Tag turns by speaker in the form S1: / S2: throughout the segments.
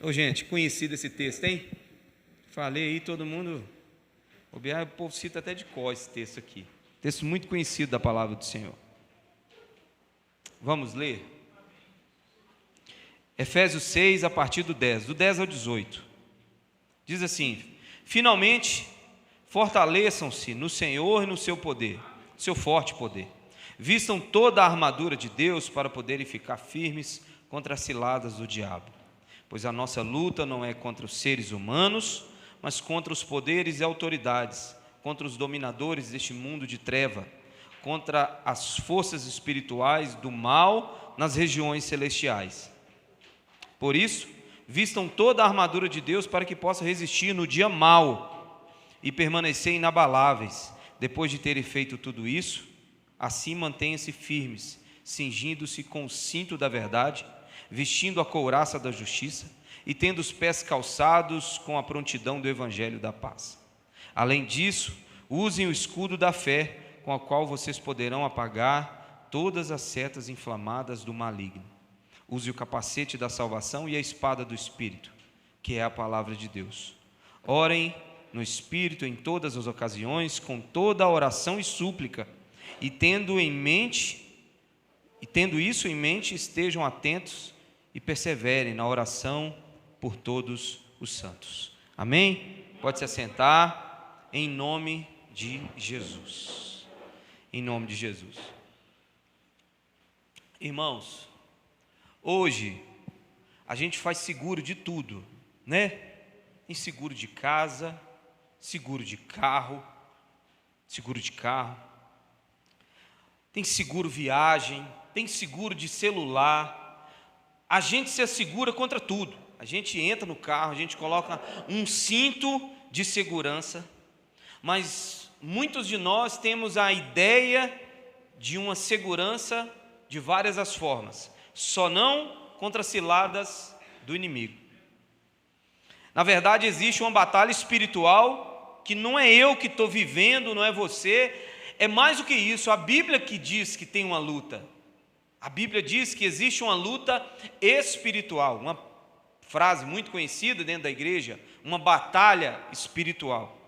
S1: Ô, gente, conhecido esse texto, hein? Falei aí, todo mundo... O povo cita até de cor esse texto aqui. Texto muito conhecido da palavra do Senhor. Vamos ler? Efésios 6, a partir do 10 ao 18. Diz assim: finalmente, fortaleçam-se no Senhor e no seu poder, seu forte poder. Vistam toda a armadura de Deus para poderem ficar firmes contra as ciladas do diabo. Pois a nossa luta não é contra os seres humanos, mas contra os poderes e autoridades, contra os dominadores deste mundo de treva, contra as forças espirituais do mal nas regiões celestiais. Por isso, vistam toda a armadura de Deus para que possam resistir no dia mau e permanecer inabaláveis. Depois de terem feito tudo isso, assim mantenham-se firmes, cingindo-se com o cinto da verdade, vestindo a couraça da justiça e tendo os pés calçados com a prontidão do evangelho da paz. Além disso, usem o escudo da fé, com a qual vocês poderão apagar todas as setas inflamadas do maligno. Use o capacete da salvação e a espada do Espírito, que é a palavra de Deus. Orem no Espírito em todas as ocasiões, com toda a oração e súplica, e tendo isso em mente, estejam atentos e perseverem na oração por todos os santos. Amém? Pode se assentar, em nome de Jesus. Em nome de Jesus. Irmãos, hoje a gente faz seguro de tudo, né? Tem seguro de casa, seguro de carro, tem seguro viagem, tem seguro de celular. A gente se assegura contra tudo. A gente entra no carro, a gente coloca um cinto de segurança, mas muitos de nós temos a ideia de uma segurança de várias as formas, só não contra ciladas do inimigo. Na verdade, existe uma batalha espiritual que não é eu que estou vivendo, não é você, é mais do que isso. A Bíblia que diz que tem uma luta. A Bíblia diz que existe uma luta espiritual, uma frase muito conhecida dentro da igreja, uma batalha espiritual.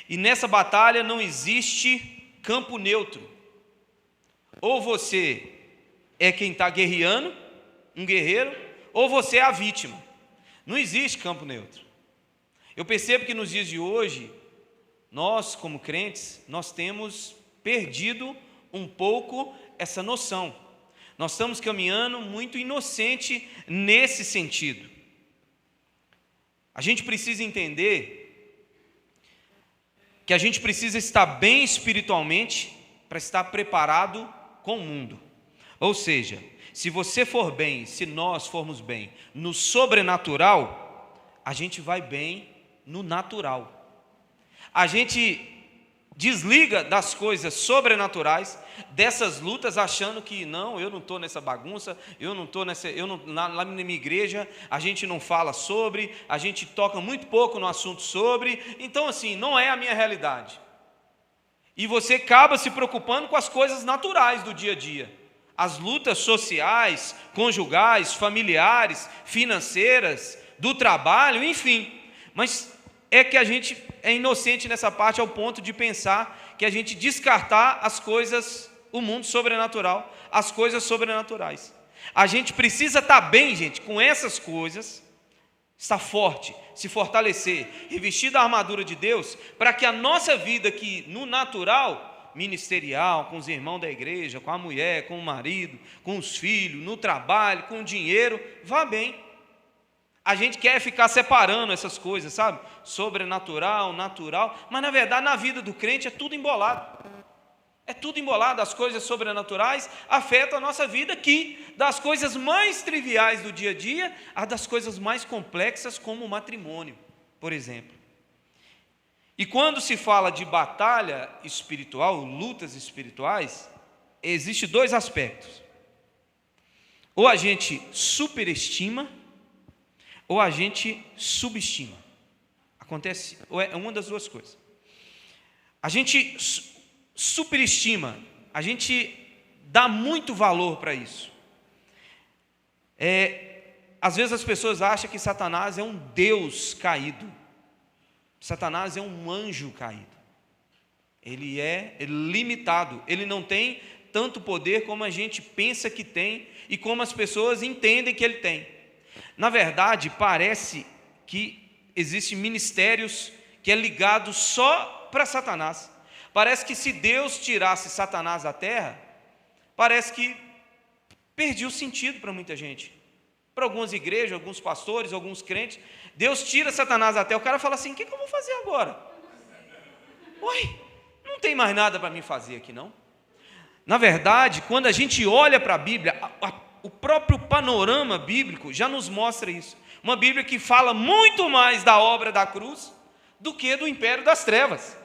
S1: E nessa batalha não existe campo neutro. Ou você é quem está guerreando, um guerreiro, ou você é a vítima. Não existe campo neutro. Eu percebo que nos dias de hoje, nós como crentes, nós temos perdido um pouco essa noção. Nós estamos caminhando muito inocente nesse sentido. A gente precisa entender que a gente precisa estar bem espiritualmente para estar preparado com o mundo. Ou seja, se você for bem, se nós formos bem no sobrenatural, a gente vai bem no natural. A gente desliga das coisas sobrenaturais, dessas lutas, achando que não, eu não estou nessa bagunça, lá na minha igreja a gente não fala sobre, a gente toca muito pouco no assunto sobre, então assim, não é a minha realidade. E você acaba se preocupando com as coisas naturais do dia a dia, as lutas sociais, conjugais, familiares, financeiras, do trabalho, enfim, mas é que a gente é inocente nessa parte ao ponto de pensar que a gente descartar as coisas, o mundo sobrenatural, as coisas sobrenaturais. A gente precisa estar bem, gente, com essas coisas, estar forte, se fortalecer, revestir da armadura de Deus, para que a nossa vida aqui no natural, ministerial, com os irmãos da igreja, com a mulher, com o marido, com os filhos, no trabalho, com o dinheiro, vá bem. A gente quer ficar separando essas coisas, sabe? Sobrenatural, natural, mas na verdade na vida do crente é tudo embolado. É tudo embolado, as coisas sobrenaturais afetam a nossa vida aqui, das coisas mais triviais do dia a dia, a das coisas mais complexas como o matrimônio, por exemplo. E quando se fala de batalha espiritual, lutas espirituais, existem dois aspectos. Ou a gente superestima, ou a gente subestima. Acontece, ou é uma das duas coisas. A gente superestima, a gente dá muito valor para isso. Às vezes as pessoas acham que Satanás é um Deus caído. Satanás é um anjo caído. Ele é limitado, ele não tem tanto poder como a gente pensa que tem e como as pessoas entendem que ele tem. Na verdade, parece que existem ministérios que é ligado só para Satanás. Parece que se Deus tirasse Satanás da terra, parece que perdia o sentido para muita gente. Para algumas igrejas, alguns pastores, alguns crentes, Deus tira Satanás da terra, o cara fala assim: o que eu vou fazer agora? Uai, não tem mais nada para mim fazer aqui não. Na verdade, quando a gente olha para a Bíblia, o próprio panorama bíblico já nos mostra isso. Uma Bíblia que fala muito mais da obra da cruz do que do império das trevas.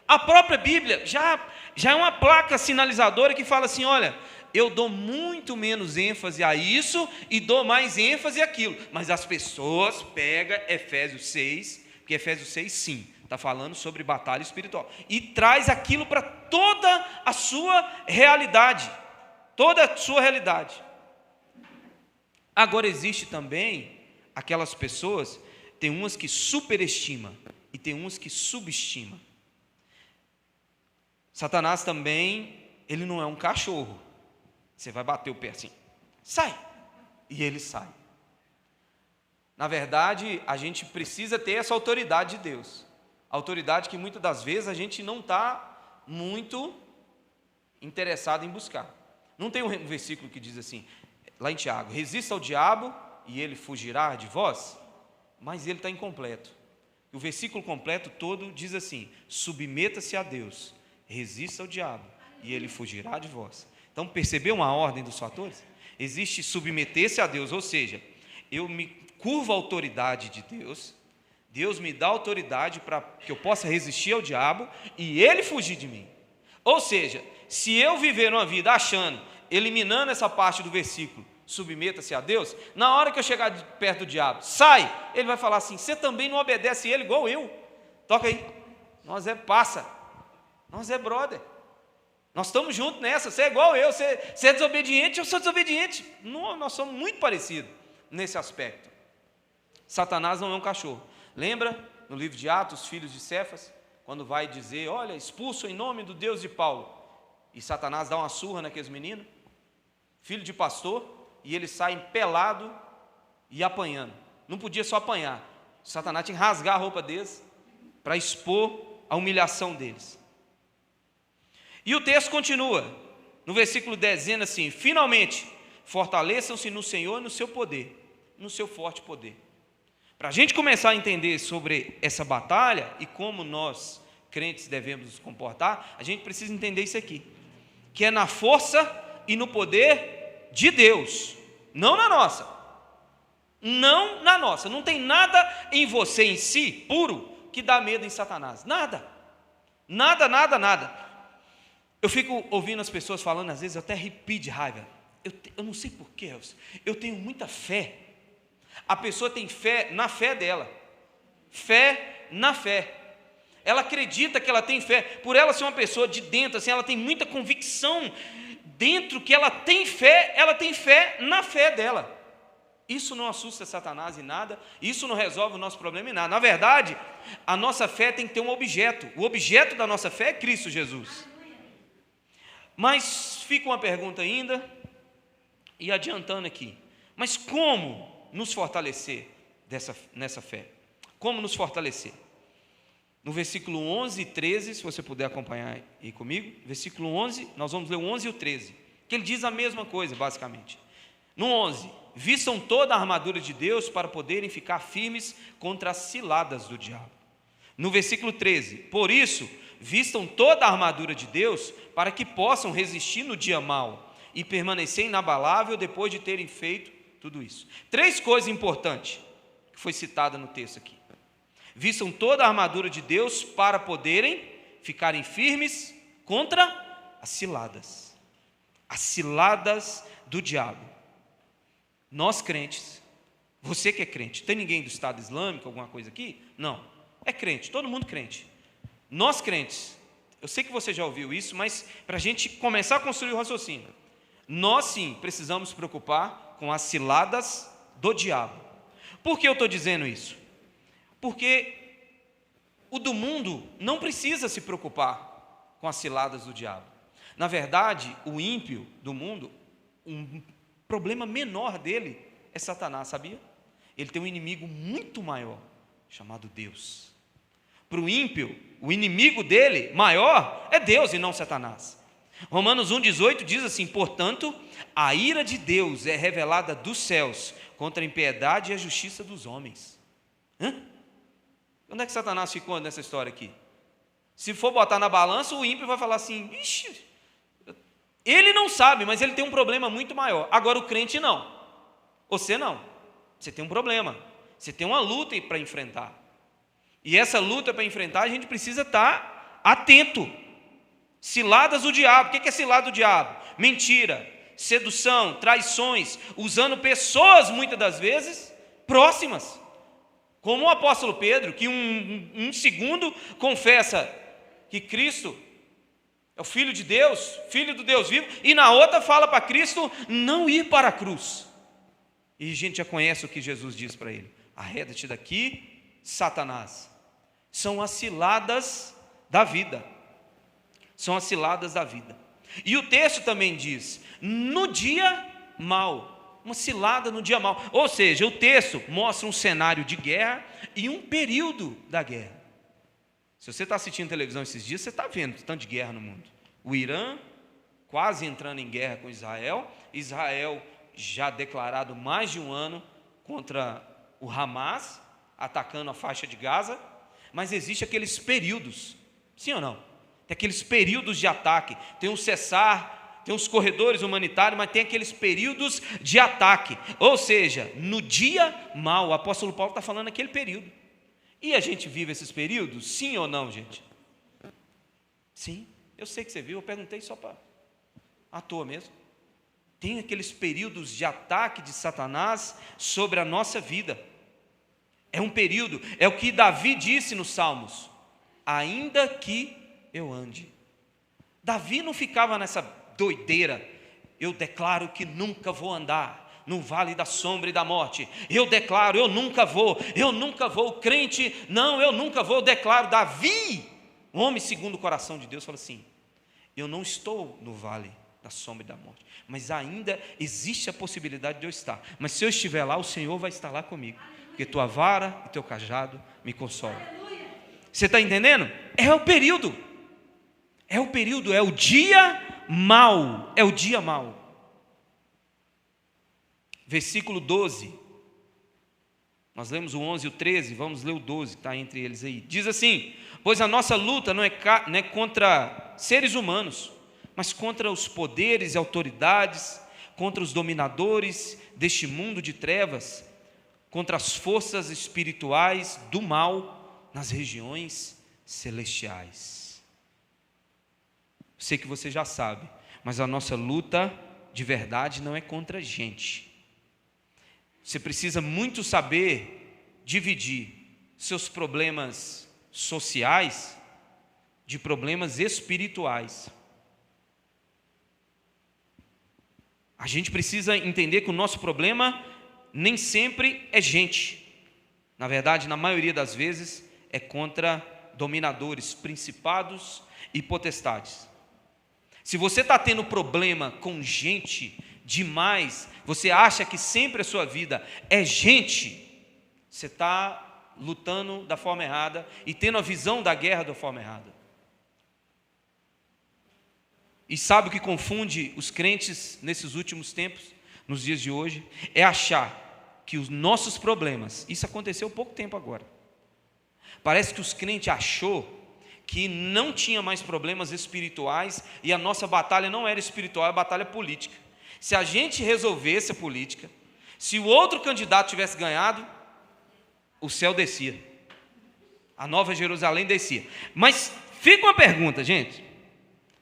S1: A própria Bíblia já é uma placa sinalizadora que fala assim: olha, eu dou muito menos ênfase a isso e dou mais ênfase àquilo. Mas as pessoas pegam Efésios 6, porque Efésios 6, sim, está falando sobre batalha espiritual, e traz aquilo para toda a sua realidade. Toda a sua realidade. Agora, existe também aquelas pessoas, tem umas que superestimam e tem umas que subestimam. Satanás também, ele não é um cachorro. Você vai bater o pé assim, sai, e ele sai. Na verdade, a gente precisa ter essa autoridade de Deus. Autoridade que muitas das vezes a gente não está muito interessado em buscar. Não tem um versículo que diz assim, lá em Tiago: resista ao diabo e ele fugirá de vós? Mas ele está incompleto. O versículo completo todo diz assim: submeta-se a Deus, resista ao diabo e ele fugirá de vós. Então, percebeu uma ordem dos fatores? Existe submeter-se a Deus, ou seja, eu me curvo à autoridade de Deus, Deus me dá autoridade para que eu possa resistir ao diabo e ele fugir de mim. Ou seja, se eu viver uma vida achando, eliminando essa parte do versículo, submeta-se a Deus, na hora que eu chegar perto do diabo, sai, ele vai falar assim: você também não obedece ele igual eu. Toca aí, nós é passa, nós é brother, nós estamos juntos nessa, você é igual eu, você é desobediente, eu sou desobediente. Nós somos muito parecidos nesse aspecto. Satanás não é um cachorro. Lembra no livro de Atos, filhos de Cefas, quando vai dizer: olha, expulso em nome do Deus de Paulo, e Satanás dá uma surra naqueles meninos, filho de pastor, e eles saem pelado e apanhando. Não podia só apanhar, Satanás tinha que rasgar a roupa deles para expor a humilhação deles. E o texto continua, no versículo 10, dizendo assim: finalmente, fortaleçam-se no Senhor e no seu poder, no seu forte poder. Para a gente começar a entender sobre essa batalha e como nós, crentes, devemos nos comportar, a gente precisa entender isso aqui, que é na força e no poder de Deus, não na nossa. Não na nossa. Não tem nada em você em si, puro, que dá medo em Satanás. Nada. Nada, nada, nada. Eu fico ouvindo as pessoas falando, às vezes eu até arrepio de raiva. Eu não sei porquê, eu tenho muita fé. A pessoa tem fé na fé dela. Fé na fé. Ela acredita que ela tem fé. Por ela ser uma pessoa de dentro, assim, ela tem muita convicção dentro que ela tem fé na fé dela. Isso não assusta Satanás em nada, isso não resolve o nosso problema em nada. Na verdade, a nossa fé tem que ter um objeto. O objeto da nossa fé é Cristo Jesus. Mas fica uma pergunta ainda, e adiantando aqui: mas como nos fortalecer nessa fé? Como nos fortalecer? No versículo 11 e 13, se você puder acompanhar aí comigo, versículo 11, nós vamos ler o 11 e o 13, que ele diz a mesma coisa, basicamente. No 11, vistam toda a armadura de Deus para poderem ficar firmes contra as ciladas do diabo. No versículo 13, por isso, vistam toda a armadura de Deus para que possam resistir no dia mau e permanecer inabalável depois de terem feito tudo isso. 3 coisas importantes que foi citada no texto aqui. Vistam toda a armadura de Deus para poderem ficarem firmes contra as ciladas do diabo. Nós crentes, você que é crente, tem ninguém do Estado Islâmico, alguma coisa aqui? Não, é crente, todo mundo crente. Nós crentes, eu sei que você já ouviu isso, mas para a gente começar a construir o raciocínio, nós sim precisamos nos preocupar com as ciladas do diabo. Por que eu estou dizendo isso? Porque o do mundo não precisa se preocupar com as ciladas do diabo. Na verdade, o ímpio do mundo, um problema menor dele é Satanás, sabia? Ele tem um inimigo muito maior, chamado Deus. Para o ímpio, o inimigo dele maior é Deus e não Satanás. Romanos 1,18 diz assim: portanto, a ira de Deus é revelada dos céus contra a impiedade e a justiça dos homens. Onde é que Satanás ficou nessa história aqui? Se for botar na balança, o ímpio vai falar assim: ixi, ele não sabe, mas ele tem um problema muito maior. Agora o crente não. Você não. Você tem um problema. Você tem uma luta para enfrentar. E essa luta para enfrentar, a gente precisa estar atento. Ciladas do diabo. O que é cilada do diabo? Mentira, sedução, traições, usando pessoas muitas das vezes próximas. Como o apóstolo Pedro, que um segundo confessa que Cristo é o Filho de Deus, Filho do Deus vivo, e na outra fala para Cristo não ir para a cruz. E a gente já conhece o que Jesus diz para ele: arreda-te daqui, Satanás. São as ciladas da vida. São as ciladas da vida. E o texto também diz: no dia mau. Uma cilada no dia mau. Ou seja, o texto mostra um cenário de guerra e um período da guerra. Se você está assistindo televisão esses dias, você está vendo tanto de guerra no mundo. O Irã quase entrando em guerra com Israel. Israel já declarado mais de um ano contra o Hamas, atacando a faixa de Gaza. Mas existem aqueles períodos, sim ou não? Tem aqueles períodos de ataque. Tem um cessar, tem os corredores humanitários, mas tem aqueles períodos de ataque. Ou seja, no dia mau, o apóstolo Paulo está falando aquele período. E a gente vive esses períodos? Sim ou não, gente? Sim, eu sei que você viu, eu perguntei só para à toa mesmo. Tem aqueles períodos de ataque de Satanás sobre a nossa vida. É um período, é o que Davi disse nos Salmos: ainda que eu ande. Davi não ficava nessa doideira: eu declaro que nunca vou andar no vale da sombra e da morte. Eu declaro, eu nunca vou. O crente, não, eu nunca vou. Eu declaro. Davi, um homem segundo o coração de Deus, fala assim: eu não estou no vale da sombra e da morte, mas ainda existe a possibilidade de eu estar. Mas se eu estiver lá, o Senhor vai estar lá comigo, porque tua vara e teu cajado me consolam. Você está entendendo? É o período. É o período, é o dia mau. É o dia mau. Versículo 12. Nós lemos o 11 e o 13, vamos ler o 12, está entre eles aí. Diz assim: pois a nossa luta não é contra seres humanos, mas contra os poderes e autoridades, contra os dominadores deste mundo de trevas, contra as forças espirituais do mal nas regiões celestiais. Sei que você já sabe, mas a nossa luta de verdade não é contra a gente. Você precisa muito saber dividir seus problemas sociais de problemas espirituais. A gente precisa entender que o nosso problema nem sempre é gente. Na verdade, na maioria das vezes, é contra dominadores, principados e potestades. Se você está tendo problema com gente demais, você acha que sempre a sua vida é gente, você está lutando da forma errada e tendo a visão da guerra da forma errada. E sabe o que confunde os crentes nesses últimos tempos, nos dias de hoje? É achar que os nossos problemas, isso aconteceu há pouco tempo agora, parece que os crentes achou que não tinha mais problemas espirituais e a nossa batalha não era espiritual, é batalha política. Se a gente resolvesse a política, se o outro candidato tivesse ganhado, o céu descia, a Nova Jerusalém descia. Mas fica uma pergunta, gente: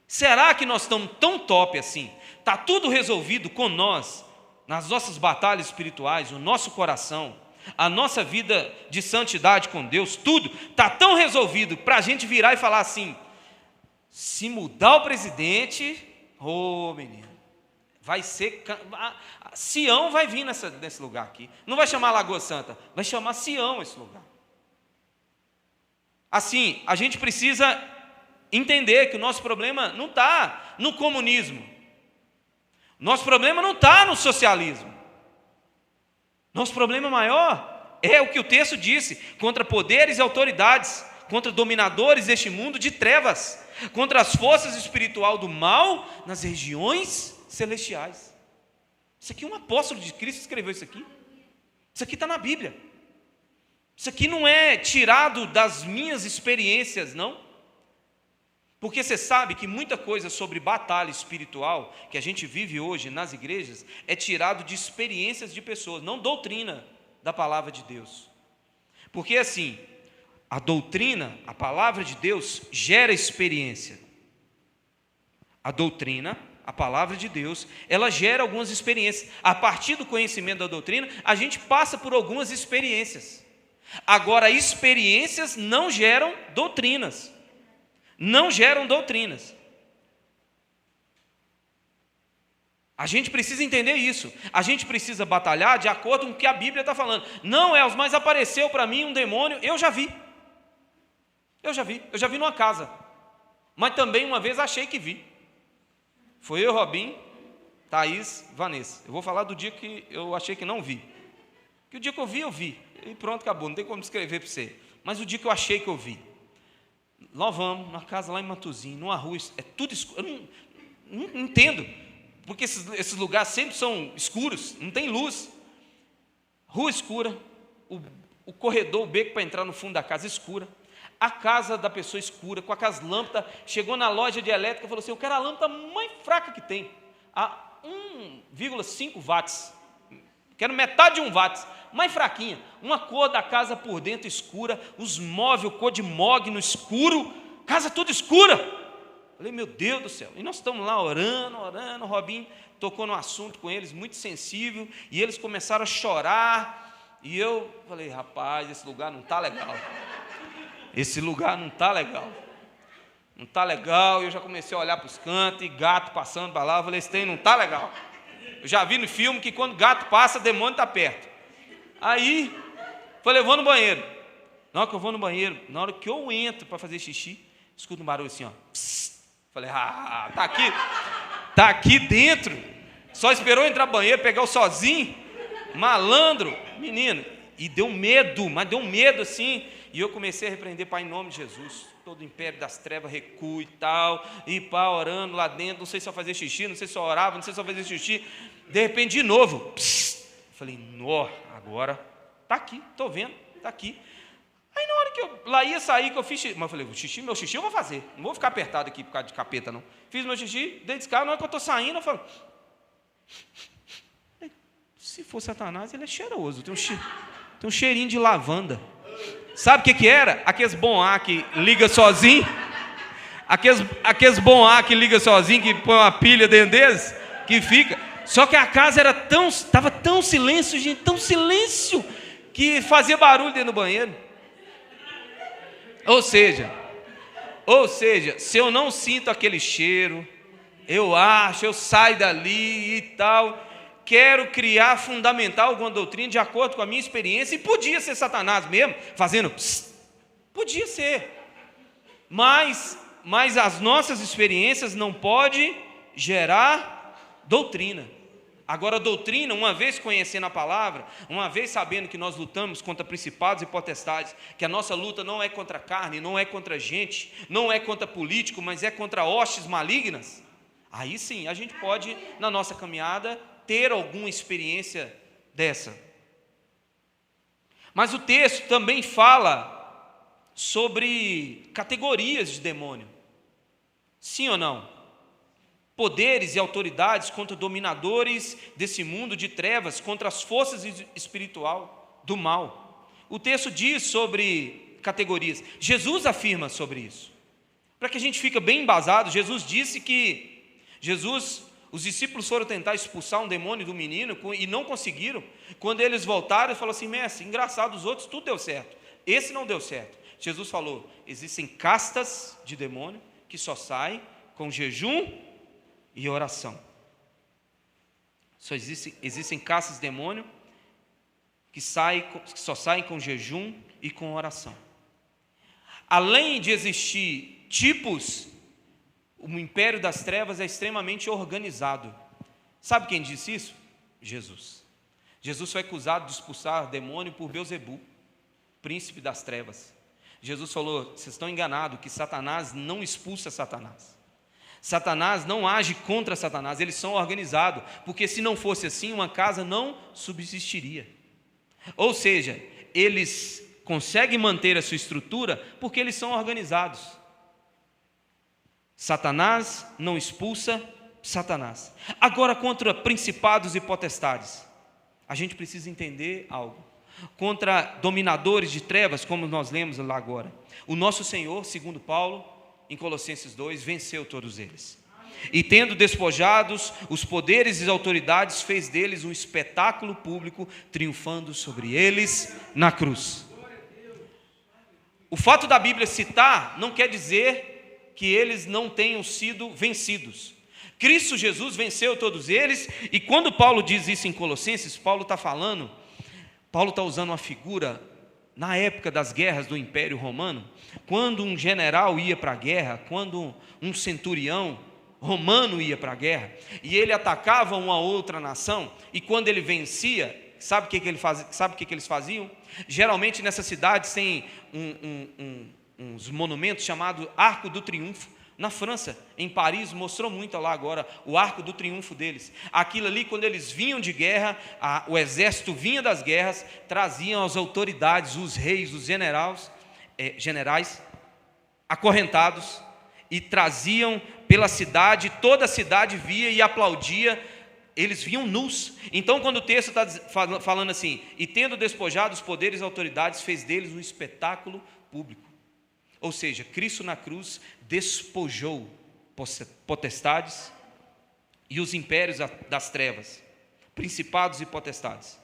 S1: será que nós estamos tão top assim? Está tudo resolvido com nós, nas nossas batalhas espirituais, o nosso coração, a nossa vida de santidade com Deus, tudo está tão resolvido para a gente virar e falar assim: se mudar o presidente, menino, Vai ser, Sião vai vir nesse lugar aqui. Não vai chamar Lagoa Santa, vai chamar Sião esse lugar. Assim, a gente precisa entender que o nosso problema não está no comunismo. Nosso problema não está no socialismo. Nosso problema maior é o que o texto disse, contra poderes e autoridades, contra dominadores deste mundo de trevas, contra as forças espirituais do mal nas regiões celestiais. Isso aqui, um apóstolo de Cristo escreveu isso aqui. Isso aqui está na Bíblia. Isso aqui não é tirado das minhas experiências, não. Porque você sabe que muita coisa sobre batalha espiritual que a gente vive hoje nas igrejas é tirado de experiências de pessoas, não doutrina da palavra de Deus. Porque assim, a doutrina, a palavra de Deus gera experiência. A doutrina, a palavra de Deus, ela gera algumas experiências. A partir do conhecimento da doutrina, a gente passa por algumas experiências. Agora, experiências não geram doutrinas. Não geram doutrinas. A gente precisa entender isso. A gente precisa batalhar de acordo com o que a Bíblia está falando. Não, Elvis, mas apareceu para mim um demônio. Eu já vi numa casa. Mas também uma vez achei que vi. Foi eu, Robin, Thaís, Vanessa. Eu vou falar do dia que eu achei que não vi. Que o dia que eu vi. E pronto, acabou. Não tem como descrever para você. Mas o dia que eu achei que eu vi. Nós vamos, numa casa lá em Matuzinho, numa rua, é tudo escuro. Eu não entendo, porque esses lugares sempre são escuros, não tem luz. Rua escura, o corredor, o beco para entrar no fundo da casa escura, a casa da pessoa escura, com aquelas lâmpadas. Chegou na loja de elétrica e falou assim: eu quero a lâmpada mais fraca que tem, a 1,5 watts, quero metade de 1 watts, mais fraquinha, uma cor da casa por dentro escura, os móveis, cor de mogno escuro, casa toda escura. Falei, meu Deus do céu. E nós estamos lá orando, o Robinho tocou no assunto com eles, muito sensível, e eles começaram a chorar, e eu falei, rapaz, esse lugar não está legal. Esse lugar não está legal. Não está legal. Eu já comecei a olhar para os cantos, e gato passando para lá, eu falei, esse trem não está legal. Eu já vi no filme que quando gato passa, demônio está perto. Aí, falei, eu vou no banheiro. Na hora que eu vou no banheiro, na hora que eu entro para fazer xixi, escuto um barulho assim, ó. Psst. Falei, tá aqui dentro. Só esperou entrar no banheiro, pegar o sozinho. Malandro, menino. E deu medo, mas deu um medo assim. E eu comecei a repreender, Pai, em nome de Jesus. Todo o império das trevas recua e tal. E pá, orando lá dentro. Não sei se eu fazia xixi, não sei se eu orava, não sei se eu fazia xixi. De repente, de novo. Psst. Falei, nó, agora está aqui, estou vendo, está aqui. Aí na hora que eu lá ia sair, que eu fiz xixi, mas eu falei, meu xixi eu vou fazer, não vou ficar apertado aqui por causa de capeta, não. Fiz meu xixi, dei descarga, na hora que eu estou saindo, eu falo, se for Satanás, ele é cheiroso, tem um cheirinho de lavanda. Sabe o que era? Aqueles bom ar que liga sozinho, aqueles bom ar que liga sozinho, que põe uma pilha dentro deles, que fica... Só que a casa estava tão silêncio, gente, tão silêncio, que fazia barulho dentro do banheiro. Ou seja, se eu não sinto aquele cheiro, eu saio dali e tal, quero criar, fundamentar alguma doutrina de acordo com a minha experiência, e podia ser Satanás mesmo, fazendo, podia ser, mas as nossas experiências não podem gerar doutrina. Agora, a doutrina, uma vez conhecendo a palavra, uma vez sabendo que nós lutamos contra principados e potestades, que a nossa luta não é contra carne, não é contra gente, não é contra político, mas é contra hostes malignas, aí sim, a gente pode, na nossa caminhada, ter alguma experiência dessa. Mas o texto também fala sobre categorias de demônio. Sim ou não? Poderes e autoridades contra dominadores desse mundo de trevas, contra as forças espirituais do mal. O texto diz sobre categorias. Jesus afirma sobre isso. Para que a gente fique bem embasado, Jesus disse que os discípulos foram tentar expulsar um demônio do menino e não conseguiram. Quando eles voltaram, ele falou assim, mestre, engraçado, os outros tudo deu certo. Esse não deu certo. Jesus falou, existem castas de demônio que só saem com jejum e oração. Existem castas de demônio que só saem com jejum e com oração. Além de existir tipos, o império das trevas é extremamente organizado. Sabe quem disse isso? Jesus. Jesus foi acusado de expulsar demônio por Belzebu, príncipe das trevas. Jesus falou: vocês estão enganados, que Satanás não expulsa Satanás. Satanás não age contra Satanás, eles são organizados, porque se não fosse assim, uma casa não subsistiria. Ou seja, eles conseguem manter a sua estrutura porque eles são organizados. Satanás não expulsa Satanás. Agora, contra principados e potestades, a gente precisa entender algo. Contra dominadores de trevas, como nós lemos lá agora, o nosso Senhor, segundo Paulo, em Colossenses 2, venceu todos eles. E tendo despojados os poderes e as autoridades, fez deles um espetáculo público, triunfando sobre eles na cruz. O fato da Bíblia citar não quer dizer que eles não tenham sido vencidos. Cristo Jesus venceu todos eles, e quando Paulo diz isso em Colossenses, Paulo está usando uma figura. Na época das guerras do Império Romano, quando um general ia para a guerra, quando um centurião romano ia para a guerra, e ele atacava uma outra nação, e quando ele vencia, sabe o que eles faziam? Geralmente nessas cidades tem uns monumentos chamados Arco do Triunfo. Na França, em Paris, mostrou muito lá agora o Arco do Triunfo deles. Aquilo ali, quando eles vinham de guerra, o exército vinha das guerras, traziam as autoridades, os reis, os generais acorrentados, e traziam pela cidade, toda a cidade via e aplaudia, eles vinham nus. Então, quando o texto está falando assim, e tendo despojado os poderes e autoridades, fez deles um espetáculo público. Ou seja, Cristo na cruz despojou potestades e os impérios das trevas, principados e potestades.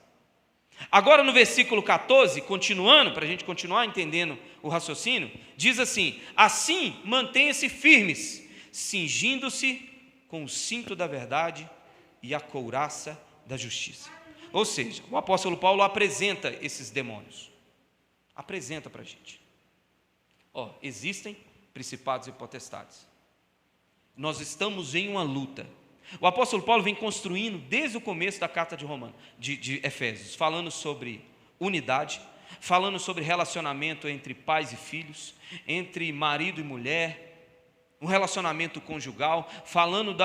S1: Agora no versículo 14, continuando, para a gente continuar entendendo o raciocínio, diz assim: assim mantenha-se firmes, cingindo-se com o cinto da verdade e a couraça da justiça. Ou seja, o apóstolo Paulo apresenta esses demônios, apresenta para a gente. Existem principados e potestades. Nós estamos em uma luta. O apóstolo Paulo vem construindo desde o começo da carta de Efésios, falando sobre unidade, falando sobre relacionamento entre pais e filhos, entre marido e mulher, um relacionamento conjugal, falando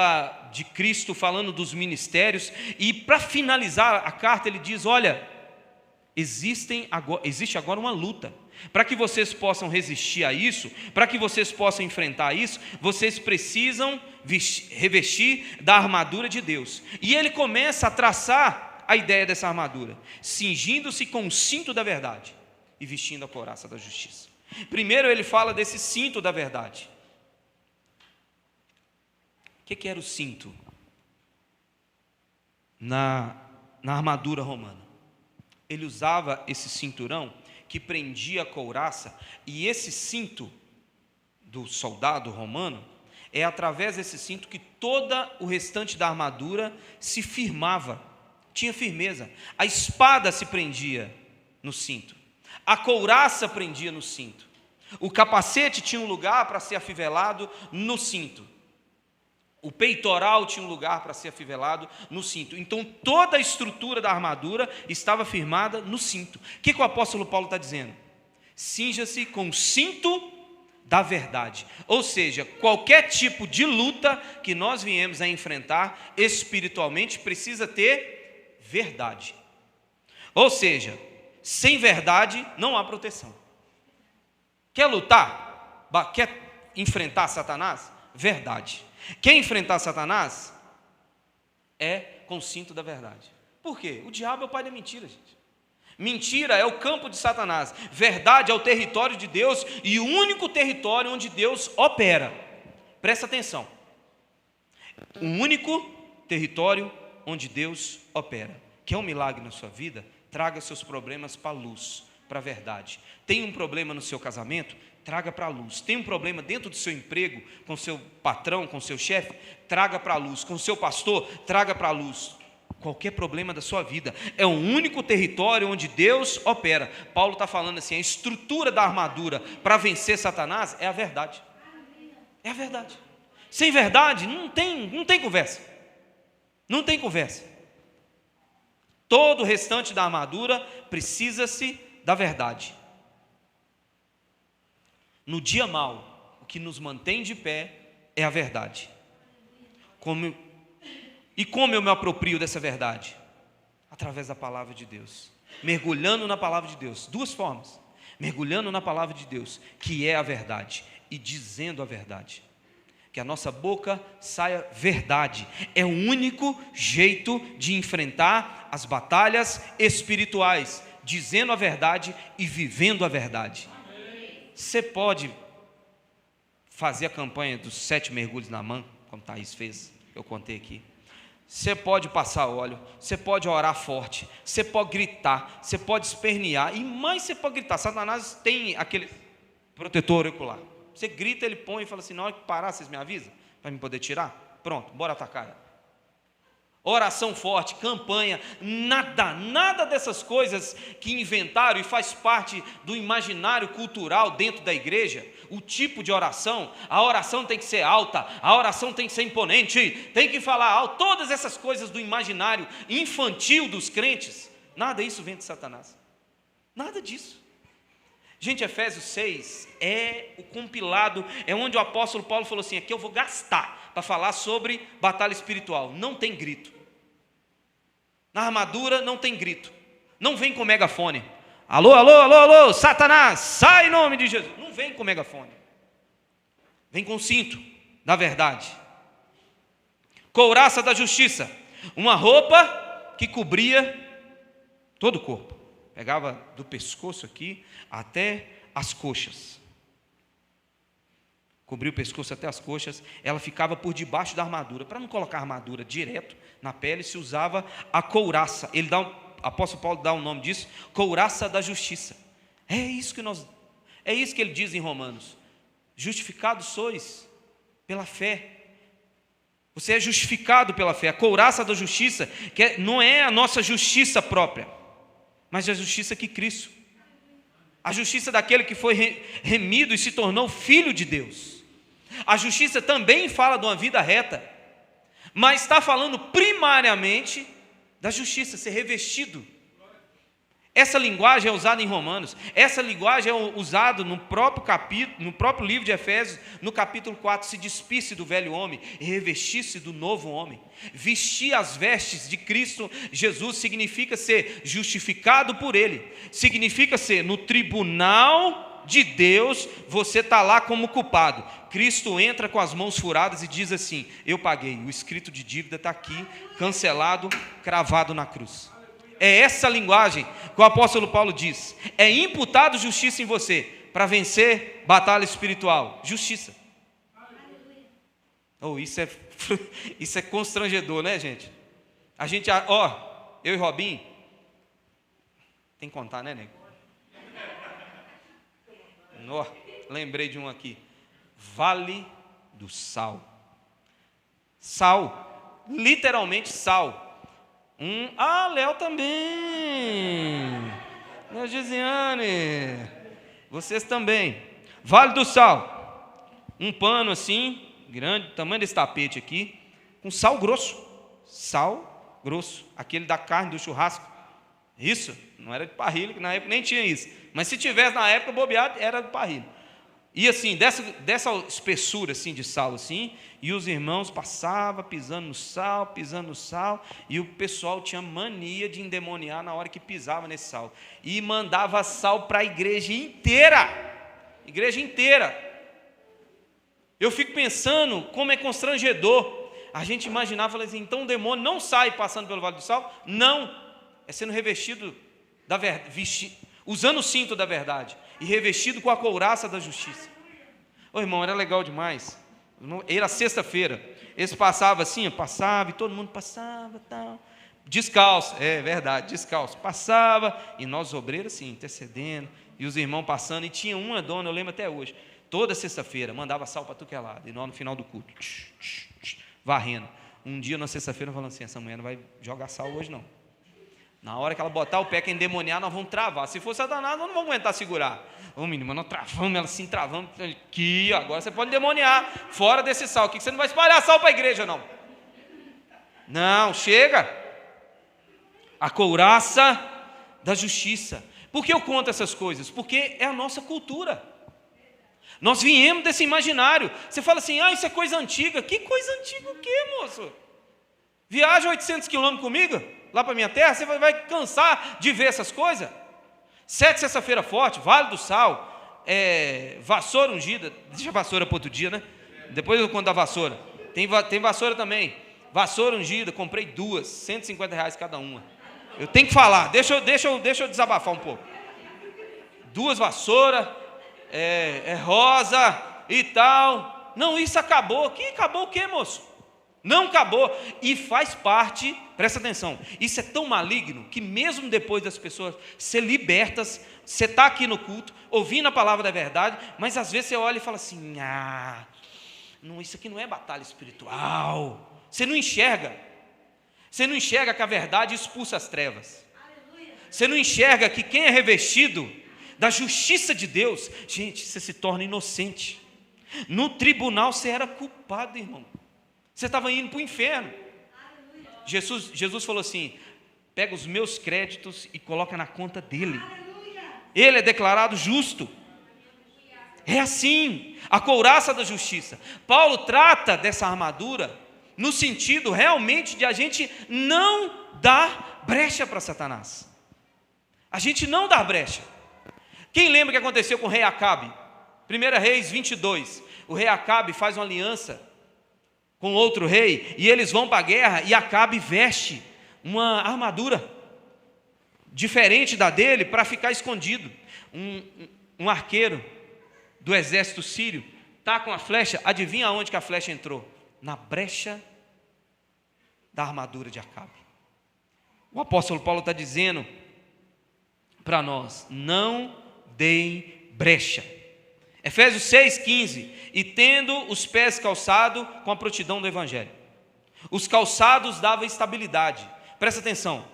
S1: de Cristo, falando dos ministérios, e para finalizar a carta ele diz: olha, existe agora uma luta. Para que vocês possam resistir a isso, para que vocês possam enfrentar isso, vocês precisam revestir da armadura de Deus. E ele começa a traçar a ideia dessa armadura, cingindo-se com o cinto da verdade e vestindo a couraça da justiça. Primeiro ele fala desse cinto da verdade. O que era o cinto na armadura romana? Ele usava esse cinturão que prendia a couraça, e esse cinto do soldado romano, é através desse cinto que todo o restante da armadura se firmava, tinha firmeza. A espada se prendia no cinto, a couraça prendia no cinto, o capacete tinha um lugar para ser afivelado no cinto, o peitoral tinha um lugar para ser afivelado no cinto. Então toda a estrutura da armadura estava firmada no cinto. O que o apóstolo Paulo está dizendo? Cinja-se com o cinto da verdade. Ou seja, qualquer tipo de luta que nós viemos a enfrentar espiritualmente precisa ter verdade. Ou seja, sem verdade não há proteção. Quer lutar? Quer enfrentar Satanás? Verdade. Quer enfrentar Satanás? É com o cinto da verdade. Por quê? O diabo é o pai da mentira, gente. Mentira é o campo de Satanás. Verdade é o território de Deus e o único território onde Deus opera. Presta atenção. O único território onde Deus opera. Quer um milagre na sua vida? Traga seus problemas para a luz, para a verdade. Tem um problema no seu casamento? Traga para a luz. Tem um problema dentro do seu emprego, com seu patrão, com seu chefe? Traga para a luz. Com seu pastor? Traga para a luz. qualquer problema da sua vida. É o único território onde Deus opera. Paulo está falando assim, a estrutura da armadura para vencer Satanás é a verdade. É a verdade. Sem verdade não tem conversa. Não tem conversa. Todo o restante da armadura precisa-se da verdade. No dia mau, o que nos mantém de pé é a verdade. Como eu me aproprio dessa verdade? Através da palavra de Deus. Mergulhando na palavra de Deus. Duas formas. Mergulhando na palavra de Deus, que é a verdade, e dizendo a verdade. Que a nossa boca saia verdade. É o único jeito de enfrentar as batalhas espirituais, dizendo a verdade e vivendo a verdade. Você pode fazer a campanha dos 7 mergulhos na mão, como Thaís fez, eu contei aqui. Você pode passar óleo, você pode orar forte, você pode gritar, você pode espernear, e mais você pode gritar. Satanás tem aquele protetor auricular. Você grita, ele põe e fala assim, na hora que parar, vocês me avisam? Para me poder tirar? Pronto, bora atacar. Oração forte, campanha, nada dessas coisas que inventaram e faz parte do imaginário cultural dentro da igreja. O tipo de oração, a oração tem que ser alta, a oração tem que ser imponente, tem que falar alto, todas essas coisas do imaginário infantil dos crentes, nada disso vem de Satanás, nada disso. Gente, Efésios 6 é o compilado, é onde o apóstolo Paulo falou assim, aqui eu vou gastar para falar sobre batalha espiritual. Não tem grito. Na armadura não tem grito. Não vem com megafone. Alô, alô, alô, alô, Satanás, sai em nome de Jesus. Não vem com megafone. Vem com cinto da verdade. Couraça da justiça. Uma roupa que cobria todo o corpo. Pegava do pescoço aqui até as coxas. Cobria o pescoço até as coxas. Ela ficava por debaixo da armadura. Para não colocar a armadura direto na pele, se usava a couraça. Apóstolo Paulo dá o nome disso, couraça da justiça. É isso que ele diz em Romanos. Justificados sois pela fé. Você é justificado pela fé. A couraça da justiça, que não é a nossa justiça própria, mas a justiça que Cristo, a justiça daquele que foi remido e se tornou filho de Deus. A justiça também fala de uma vida reta, mas está falando primariamente da justiça, ser revestido. Essa linguagem é usada em Romanos, essa linguagem é usada no próprio capítulo, no próprio livro de Efésios, no capítulo 4, se despisse do velho homem e revestisse do novo homem. Vestir as vestes de Cristo Jesus significa ser justificado por Ele, significa ser no tribunal de Deus, você está lá como culpado. Cristo entra com as mãos furadas e diz assim, eu paguei, o escrito de dívida está aqui, cancelado, cravado na cruz. É essa linguagem que o apóstolo Paulo diz. É imputado justiça em você para vencer batalha espiritual. Justiça. Isso é constrangedor, né, gente? A gente, eu e Robinho, tem que contar, né, nego? Lembrei de um aqui. Vale do Sal. Sal, literalmente sal. Léo também. Léo Gisiane. Vocês também. Vale do Sal. Um pano assim, grande, tamanho desse tapete aqui, com sal grosso. Sal grosso. Aquele da carne, do churrasco. Isso, não era de parrilha, que na época nem tinha isso. Mas se tivesse na época, bobeado, era de parrilha. E assim, dessa espessura assim, de sal, assim, e os irmãos passavam pisando no sal, e o pessoal tinha mania de endemoniar na hora que pisava nesse sal. E mandava sal para a igreja inteira. Igreja inteira. Eu fico pensando como é constrangedor. A gente imaginava, falava assim, então o demônio não sai passando pelo Vale do Sal? Não. É sendo revestido da verdade, usando o cinto da verdade e revestido com a couraça da justiça. Ô irmão, era legal demais. Era sexta-feira, eles passavam assim, e todo mundo passava, tal, descalço, é verdade, descalço, passava, e nós obreiros assim, intercedendo, e os irmãos passando, e tinha uma dona, eu lembro até hoje, toda sexta-feira, mandava sal para tudo que é lado, e nós no final do culto, varrendo. Um dia, na sexta-feira, falando assim, essa mulher não vai jogar sal hoje não. Na hora que ela botar o pé que endemoniar, nós vamos travar. Se for Satanás, nós não vamos aguentar segurar. Ô menino, nós travamos ela assim, travamos. Aqui, agora você pode endemoniar. Fora desse sal aqui, que você não vai espalhar sal para a igreja, não. Não, chega. A couraça da justiça. Por que eu conto essas coisas? Porque é a nossa cultura. Nós viemos desse imaginário. Você fala assim, isso é coisa antiga. Que coisa antiga o quê, moço? Viaja 800 quilômetros comigo, lá para minha terra, você vai cansar de ver essas coisas. 7 sexta-feira forte, Vale do Sal, vassoura ungida, deixa a vassoura para outro dia, né? Depois eu conto da vassoura. Tem vassoura também, vassoura ungida, comprei 2, R$150 cada uma. Eu tenho que falar, deixa eu desabafar um pouco. 2 vassouras, rosa e tal. Não, isso acabou. Que acabou o quê, moço? Não acabou, e faz parte, presta atenção, isso é tão maligno, que mesmo depois das pessoas ser libertas, você está aqui no culto, ouvindo a palavra da verdade, mas às vezes você olha e fala assim, não, isso aqui não é batalha espiritual, você não enxerga que a verdade expulsa as trevas, você não enxerga que quem é revestido da justiça de Deus, gente, você se torna inocente, no tribunal você era culpado, irmão. Você estava indo para o inferno. Jesus falou assim, pega os meus créditos e coloca na conta dele. Ele é declarado justo. É assim, a couraça da justiça. Paulo trata dessa armadura no sentido realmente de a gente não dar brecha para Satanás. A gente não dar brecha. Quem lembra o que aconteceu com o rei Acabe? 1 Reis 22. O rei Acabe faz uma aliança com outro rei, e eles vão para a guerra, e Acabe veste uma armadura diferente da dele, para ficar escondido. Um arqueiro do exército sírio está com a flecha, adivinha aonde que a flecha entrou? Na brecha da armadura de Acabe. O apóstolo Paulo está dizendo para nós, não deem brecha. Efésios 6,15, e tendo os pés calçados com a prontidão do Evangelho. Os calçados davam estabilidade. Presta atenção,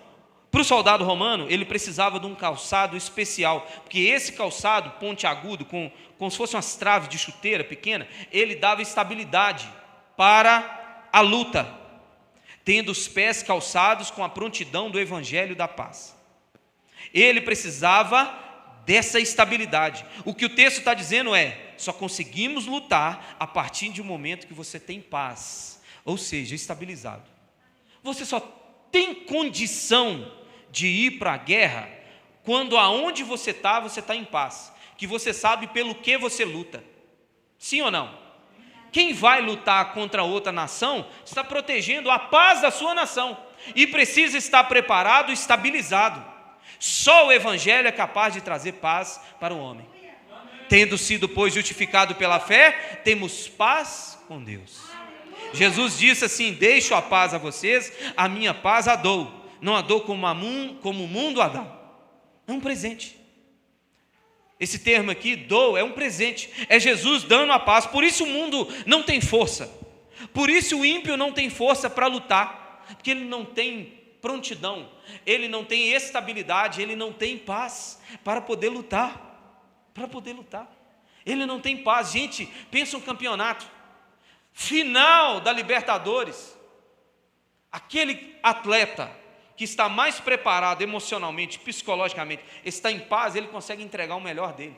S1: para o soldado romano, ele precisava de um calçado especial, porque esse calçado pontiagudo, como se fossem umas traves de chuteira pequena, ele dava estabilidade para a luta, tendo os pés calçados com a prontidão do Evangelho da paz. Ele precisava dessa estabilidade. O que o texto está dizendo só conseguimos lutar a partir de um momento que você tem paz, ou seja, estabilizado. Você só tem condição de ir para a guerra quando aonde você está em paz, que você sabe pelo que você luta. Sim ou não? Quem vai lutar contra outra nação está protegendo a paz da sua nação e precisa estar preparado e estabilizado. Só o Evangelho é capaz de trazer paz para o homem. Tendo sido, pois, justificado pela fé, temos paz com Deus. Jesus disse assim, deixo a paz a vocês, a minha paz a dou. Não a dou como o mundo a dá. É um presente. Esse termo aqui, dou, é um presente. É Jesus dando a paz. Por isso o mundo não tem força. Por isso o ímpio não tem força para lutar. Porque ele não tem prontidão, ele não tem estabilidade, ele não tem paz para poder lutar. Ele não tem paz. Gente, pensa um campeonato final da Libertadores, aquele atleta que está mais preparado emocionalmente, psicologicamente, está em paz, ele consegue entregar o melhor dele.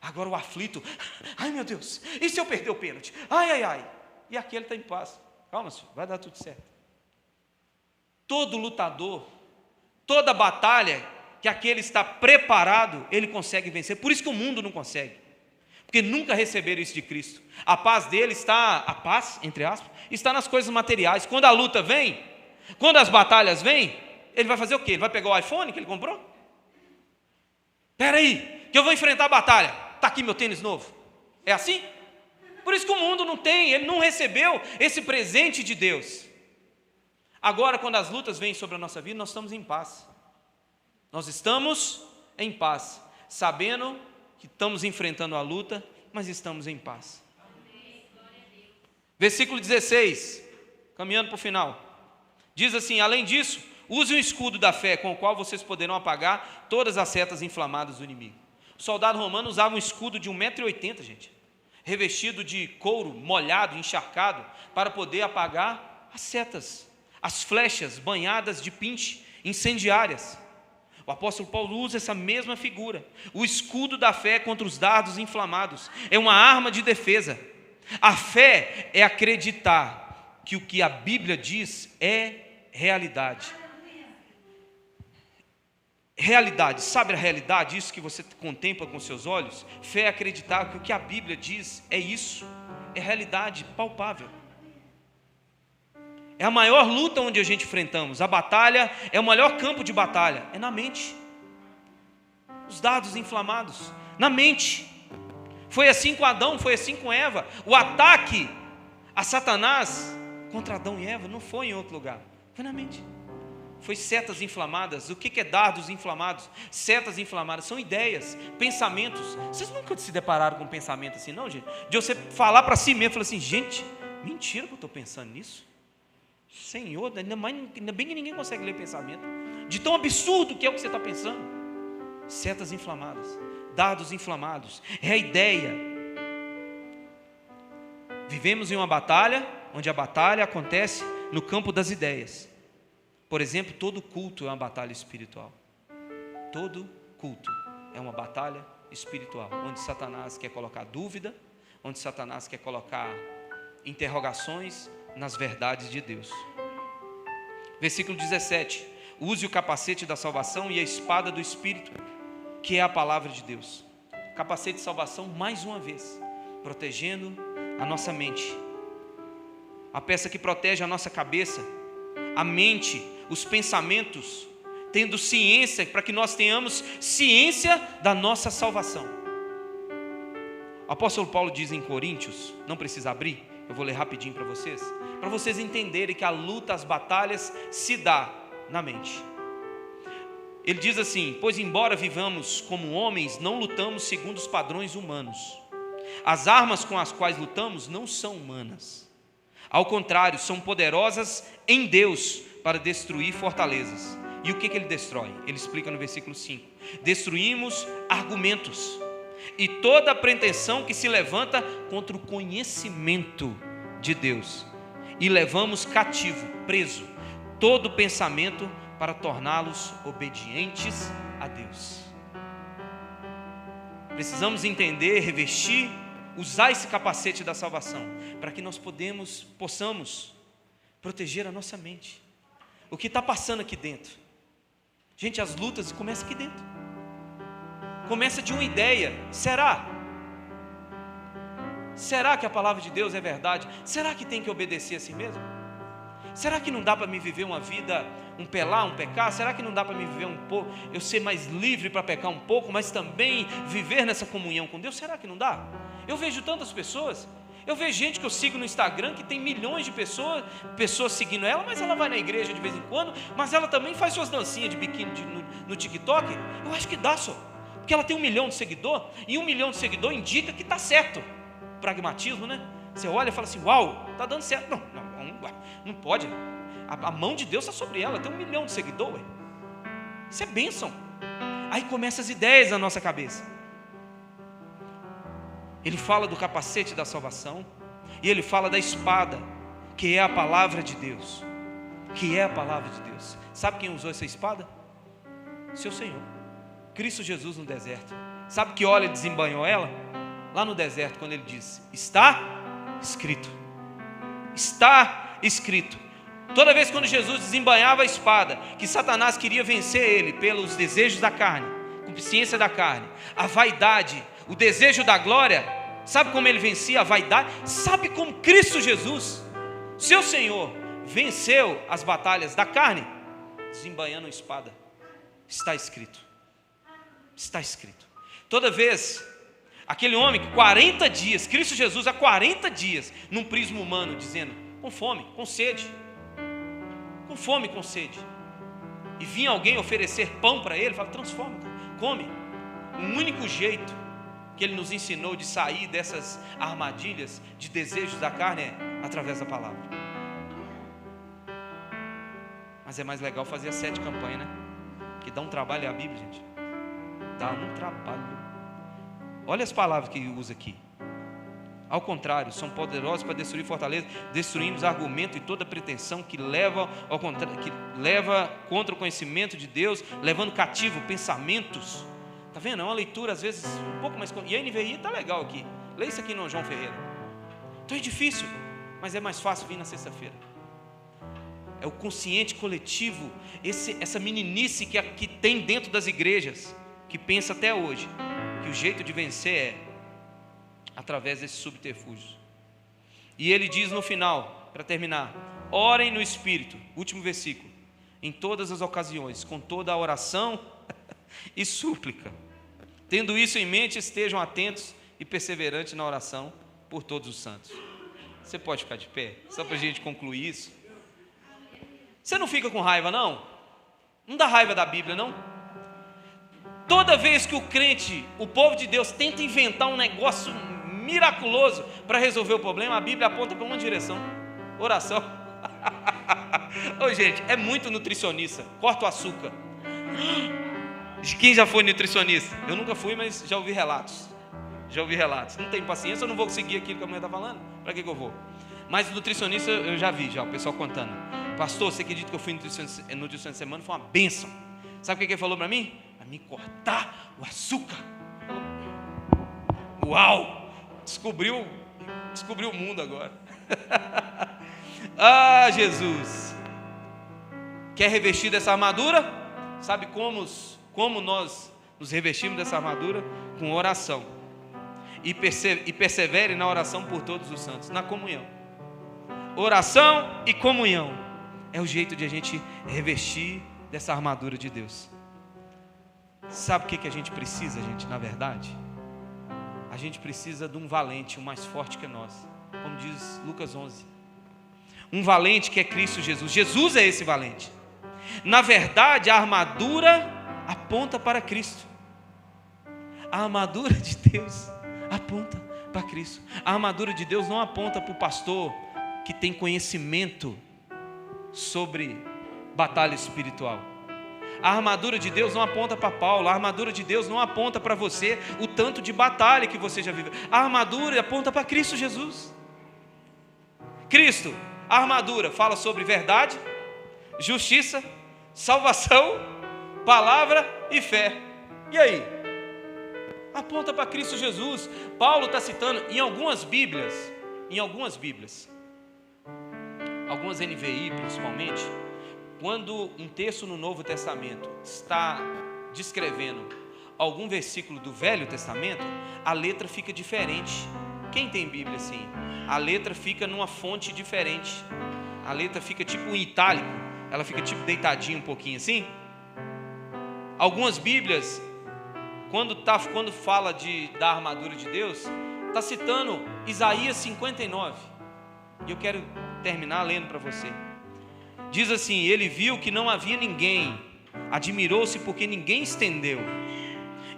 S1: Agora o aflito, ai meu Deus, e se eu perder o pênalti? Ai, e aquele está em paz. Calma, senhor, vai dar tudo certo. Todo lutador, toda batalha que aquele está preparado, ele consegue vencer. Por isso que o mundo não consegue, porque nunca receberam isso de Cristo. A paz dele está, a paz, entre aspas, está nas coisas materiais. Quando a luta vem, quando as batalhas vêm, ele vai fazer o quê? Ele vai pegar o iPhone que ele comprou? Espera aí, que eu vou enfrentar a batalha. Está aqui meu tênis novo. É assim? Por isso que o mundo não tem, ele não recebeu esse presente de Deus. Agora, quando as lutas vêm sobre a nossa vida, nós estamos em paz. Nós estamos em paz, sabendo que estamos enfrentando a luta, mas estamos em paz. Versículo 16, caminhando para o final. Diz assim: além disso, use o escudo da fé, com o qual vocês poderão apagar todas as setas inflamadas do inimigo. O soldado romano usava um escudo de 1,80 m, gente, revestido de couro molhado, encharcado, para poder apagar as setas, as flechas banhadas de pinche, incendiárias. O apóstolo Paulo usa essa mesma figura. O escudo da fé contra os dardos inflamados é uma arma de defesa. A fé é acreditar que o que a Bíblia diz é realidade. Realidade, sabe a realidade? Isso que você contempla com seus olhos? Fé é acreditar que o que a Bíblia diz é isso, é realidade palpável. É a maior luta onde a gente enfrentamos. A batalha é o maior campo de batalha, é na mente. Os dardos inflamados, na mente. Foi assim com Adão, foi assim com Eva. O ataque a Satanás contra Adão e Eva não foi em outro lugar, foi na mente. Foi setas inflamadas. O que é dardos inflamados? Setas inflamadas são ideias, pensamentos. Vocês nunca se depararam com um pensamento assim, não, gente? De você falar para si mesmo, falar assim: gente, mentira que eu estou pensando nisso. Senhor, ainda bem que ninguém consegue ler pensamento, de tão absurdo que é o que você está pensando. Setas inflamadas, dardos inflamados, é a ideia. Vivemos em uma batalha, onde a batalha acontece no campo das ideias. Por exemplo, todo culto é uma batalha espiritual. Todo culto é uma batalha espiritual, onde Satanás quer colocar dúvida, onde Satanás quer colocar interrogações nas verdades de Deus. Versículo 17: use o capacete da salvação e a espada do Espírito, que é a palavra de Deus. Capacete de salvação, mais uma vez, protegendo a nossa mente, a peça que protege a nossa cabeça, a mente, os pensamentos, tendo ciência, para que nós tenhamos ciência da nossa salvação. O apóstolo Paulo diz em Coríntios, não precisa abrir, eu vou ler rapidinho para vocês entenderem que a luta, as batalhas se dá na mente. Ele diz assim: pois embora vivamos como homens, não lutamos segundo os padrões humanos. As armas com as quais lutamos não são humanas. Ao contrário, são poderosas em Deus para destruir fortalezas. E o que ele destrói? Ele explica no versículo 5: destruímos argumentos e toda pretensão que se levanta contra o conhecimento de Deus, e levamos cativo, preso, todo pensamento para torná-los obedientes a Deus. Precisamos entender, revestir, usar esse capacete da salvação, para que nós possamos proteger a nossa mente. O que está passando aqui dentro? Gente, as lutas começam aqui dentro. Começa de uma ideia. Será que a palavra de Deus é verdade? Será que tem que obedecer a si mesmo? Será que não dá para me viver uma vida, um pelar, um pecar? Será que não dá para me viver um pouco, eu ser mais livre para pecar um pouco, mas também viver nessa comunhão com Deus? Será que não dá? Eu vejo tantas pessoas, eu vejo gente que eu sigo no Instagram, que tem milhões de pessoas seguindo ela, mas ela vai na igreja de vez em quando, mas ela também faz suas dancinhas de biquíni no TikTok. Eu acho que dá só, porque ela tem 1 milhão de seguidor, e 1 milhão de seguidor indica que está certo. Pragmatismo, né? Você olha e fala assim: uau, está dando certo. Não pode. A mão de Deus está sobre ela, tem 1 milhão de seguidores. Isso é bênção. Aí começam as ideias na nossa cabeça. Ele fala do capacete da salvação, e ele fala da espada, que é a palavra de Deus. Que é a palavra de Deus. Sabe quem usou essa espada? Seu Senhor, Cristo Jesus, no deserto. Sabe que óleo desembanhou ela? Lá no deserto, quando ele disse: está escrito. Está escrito. Toda vez quando Jesus desembanhava a espada, que Satanás queria vencer ele pelos desejos da carne, concupiscência da carne, a vaidade, o desejo da glória, sabe como ele vencia a vaidade? Sabe como Cristo Jesus, seu Senhor, venceu as batalhas da carne? Desembanhando a espada. Está escrito. Está escrito. Toda vez, aquele homem que 40 dias, Cristo Jesus há 40 dias, num prisma humano, dizendo, com fome, com sede, com fome, com sede, e vinha alguém oferecer pão para ele, fala: transforma, come. O único jeito que ele nos ensinou de sair dessas armadilhas de desejos da carne é através da palavra. Mas é mais legal fazer as 7 campanhas, né? Que dá um trabalho a Bíblia, gente. Dá um trabalho. Olha as palavras que usa aqui. Ao contrário, são poderosos para destruir fortaleza, destruindo os argumentos e toda pretensão que leva contra o conhecimento de Deus, levando cativo pensamentos. Está vendo? É uma leitura às vezes um pouco mais... E a NVI está legal aqui. Lê isso aqui no João Ferreira. Então é difícil, mas é mais fácil vir na sexta-feira. É o consciente coletivo, essa meninice que tem dentro das igrejas, que pensa até hoje que o jeito de vencer é através desses subterfúgios. E ele diz no final, para terminar: orem no Espírito, último versículo, em todas as ocasiões, com toda a oração e súplica. Tendo isso em mente, estejam atentos e perseverantes na oração por todos os santos. Você pode ficar de pé, só para a gente concluir isso. Você não fica com raiva, não? Não dá raiva da Bíblia, não? Toda vez que o crente, o povo de Deus, tenta inventar um negócio miraculoso para resolver o problema, a Bíblia aponta para uma direção: oração. Ô, gente, é muito nutricionista. Corta o açúcar. Quem já foi nutricionista? Eu nunca fui, mas já ouvi relatos. Não tenho paciência, eu não vou seguir aquilo que a mulher está falando. Para que eu vou? Mas nutricionista eu já vi, o pessoal contando: pastor, você acredita que eu fui nutricionista semana? Foi uma bênção. Sabe o que ele falou para mim? Para mim cortar o açúcar. Uau! Descobriu o mundo agora. Ah, Jesus! Quer revestir dessa armadura? Sabe como nós nos revestimos dessa armadura? Com oração. E persevere na oração por todos os santos, na comunhão. Oração e comunhão é o jeito de a gente revestir dessa armadura de Deus. Sabe o que a gente precisa, gente, na verdade? A gente precisa de um valente, um mais forte que nós, como diz Lucas 11. Um valente que é Cristo Jesus. Jesus é esse valente. Na verdade, a armadura aponta para Cristo. A armadura de Deus aponta para Cristo. A armadura de Deus não aponta para o pastor que tem conhecimento sobre batalha espiritual. A armadura de Deus não aponta para Paulo. A armadura de Deus não aponta para você o tanto de batalha que você já viveu. A armadura aponta para Cristo Jesus. Cristo, a armadura fala sobre verdade, justiça, salvação, palavra e fé. E aí? Aponta para Cristo Jesus. Paulo está citando em algumas Bíblias, algumas NVI principalmente, quando um texto no Novo Testamento está descrevendo algum versículo do Velho Testamento, a letra fica diferente. Quem tem Bíblia assim? A letra fica numa fonte diferente. A letra fica tipo em itálico, ela fica tipo deitadinha um pouquinho assim. Algumas Bíblias, quando fala da armadura de Deus, está citando Isaías 59. E eu quero terminar lendo para você. Diz assim: ele viu que não havia ninguém, admirou-se porque ninguém estendeu.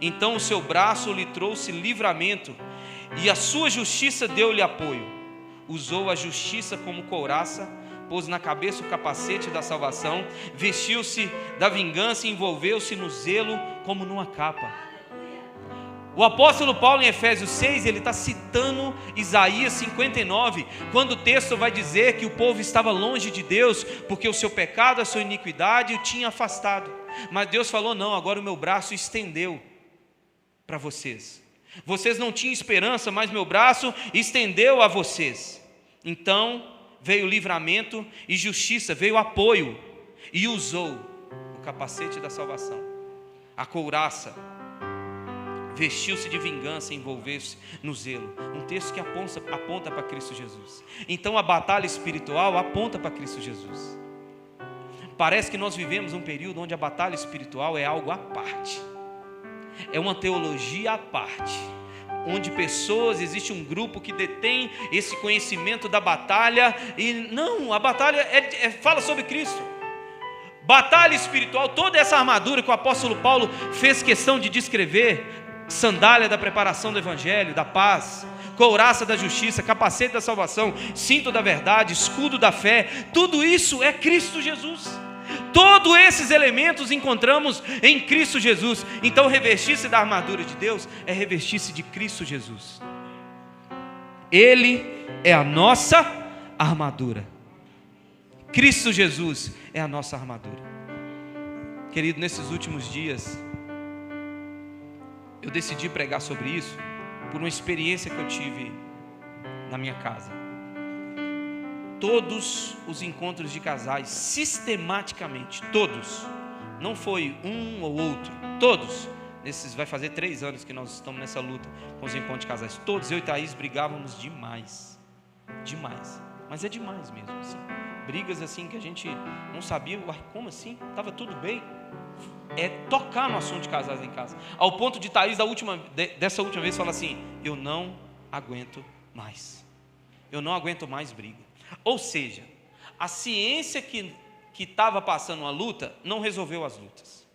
S1: Então o seu braço lhe trouxe livramento, e a sua justiça deu-lhe apoio. Usou a justiça como couraça, pôs na cabeça o capacete da salvação, vestiu-se da vingança e envolveu-se no zelo como numa capa. O apóstolo Paulo em Efésios 6, ele está citando Isaías 59, quando o texto vai dizer que o povo estava longe de Deus, porque o seu pecado, a sua iniquidade o tinha afastado. Mas Deus falou: não, agora o meu braço estendeu para vocês. Vocês não tinham esperança, mas meu braço estendeu a vocês. Então veio livramento e justiça, veio apoio, e usou o capacete da salvação, a couraça, vestiu-se de vingança e envolveu-se no zelo. Um texto que aponta para Cristo Jesus. Então a batalha espiritual aponta para Cristo Jesus. Parece que nós vivemos um período onde a batalha espiritual é algo à parte, é uma teologia à parte, onde existe um grupo que detém esse conhecimento da batalha, e não, a batalha fala sobre Cristo. Batalha espiritual, toda essa armadura que o apóstolo Paulo fez questão de descrever: sandália da preparação do evangelho, da paz, couraça da justiça, capacete da salvação, cinto da verdade, escudo da fé, tudo isso é Cristo Jesus. Todos esses elementos encontramos em Cristo Jesus. Então revestir-se da armadura de Deus é revestir-se de Cristo Jesus. Ele é a nossa armadura. Cristo Jesus é a nossa armadura. Querido, nesses últimos dias, eu decidi pregar sobre isso por uma experiência que eu tive na minha casa. Todos os encontros de casais, sistematicamente, todos, não foi um ou outro, todos, vai fazer 3 anos que nós estamos nessa luta com os encontros de casais, todos, eu e Thaís brigávamos demais, mas é demais mesmo, assim. Brigas assim que a gente não sabia, como assim? Estava tudo bem. É tocar no assunto de casais em casa, ao ponto de Thaís dessa última vez falar assim: eu não aguento mais, briga. Ou seja, a ciência que estava passando uma luta não resolveu as lutas.